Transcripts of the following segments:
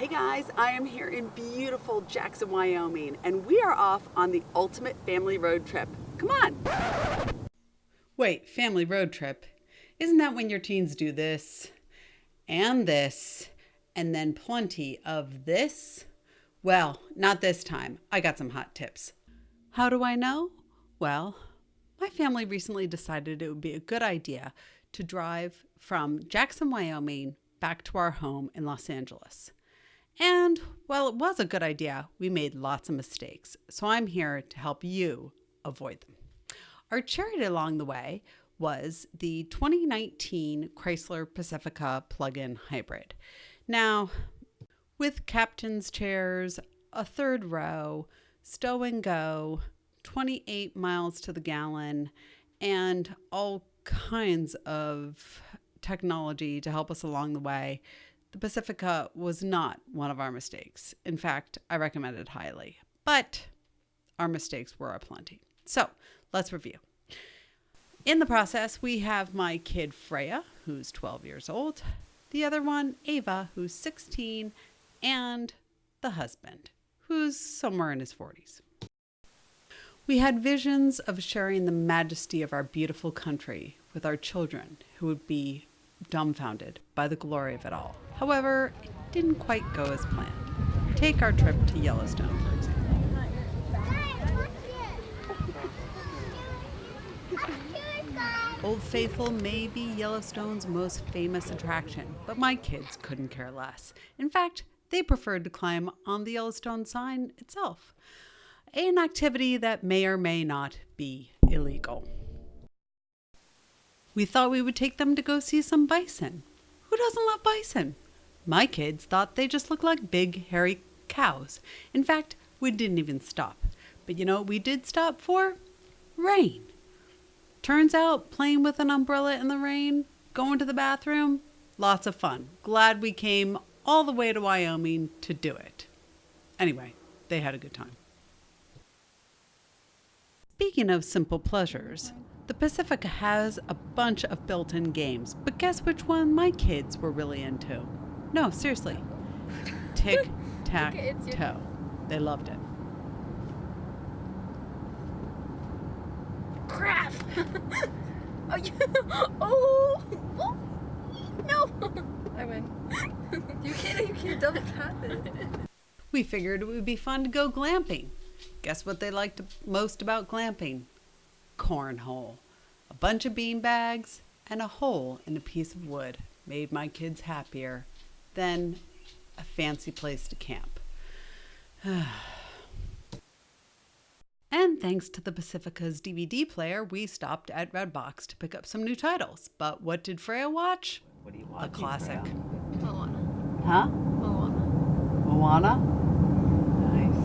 Hey guys, I am here in beautiful Jackson, Wyoming, and we are off on the ultimate family road trip. Come on! Wait, family road trip? Isn't that when your teens do this and this and then plenty of this? Well, not this time. I got some hot tips. How do I know? Well, my family recently decided it would be a good idea to drive from Jackson, Wyoming back to our home in Los Angeles. And while it was a good idea, we made lots of mistakes. So I'm here to help you avoid them. Our charity along the way was the 2019 Chrysler Pacifica plug-in hybrid. Now, with captain's chairs, a third row, stow and go, 28 miles to the gallon, and all kinds of technology to help us along the way, the Pacifica was not one of our mistakes. In fact, I recommend it highly, but our mistakes were aplenty. So let's review. In the process, we have my kid Freya, who's 12 years old, the other one, Ava, who's 16, and the husband, who's somewhere in his 40s. We had visions of sharing the majesty of our beautiful country with our children, who would be dumbfounded by the glory of it all. However, it didn't quite go as planned. Take our trip to Yellowstone, for example. Old Faithful may be Yellowstone's most famous attraction, but my kids couldn't care less. In fact, they preferred to climb on the Yellowstone sign itself, an activity that may or may not be illegal. We thought we would take them to go see some bison. Who doesn't love bison? My kids thought they just looked like big, hairy cows. In fact, we didn't even stop. But you know what we did stop for? Rain. Turns out, playing with an umbrella in the rain, going to the bathroom, lots of fun. Glad we came all the way to Wyoming to do it. Anyway, they had a good time. Speaking of simple pleasures, the Pacifica has a bunch of built-in games, but guess which one my kids were really into? No, seriously. Tic-tac-toe. They loved it. Crap! Oh, oh, oh, no! I win. You can't double tap it. We figured it would be fun to go glamping. Guess what they liked most about glamping? Cornhole. A bunch of bean bags and a hole in a piece of wood made my kids happier than a fancy place to camp. And thanks to the Pacifica's DVD player, we stopped at Redbox to pick up some new titles. But what did Freya watch? What are you A watching? classic. Freya? Moana. Huh? Moana. Moana? Nice.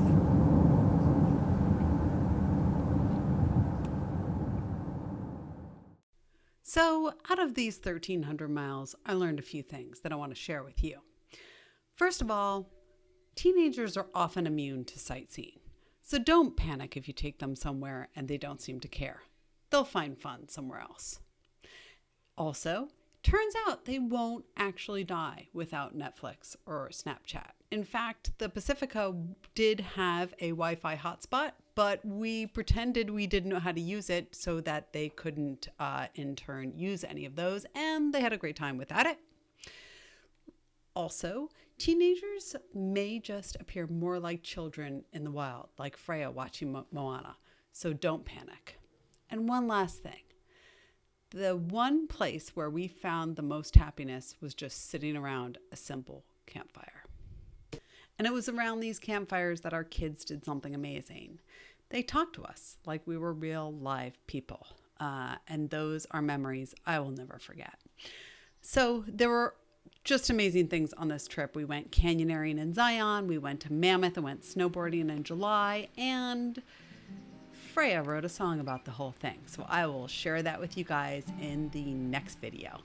So, out of these 1,300 miles, I learned a few things that I want to share with you. First of all, teenagers are often immune to sightseeing. So don't panic if you take them somewhere and they don't seem to care. They'll find fun somewhere else. Also, turns out they won't actually die without Netflix or Snapchat. In fact, the Pacifica did have a Wi-Fi hotspot, but we pretended we didn't know how to use it so that they couldn't in turn use any of those, and they had a great time without it. Also, teenagers may just appear more like children in the wild, like Freya watching Moana, so don't panic. And one last thing. The one place where we found the most happiness was just sitting around a simple campfire. And it was around these campfires that our kids did something amazing. They talked to us like we were real live people. And those are memories I will never forget. So there were just amazing things on this trip. We went canyoneering in Zion, we went to Mammoth and went snowboarding in July, and Freya wrote a song about the whole thing. So I will share that with you guys in the next video.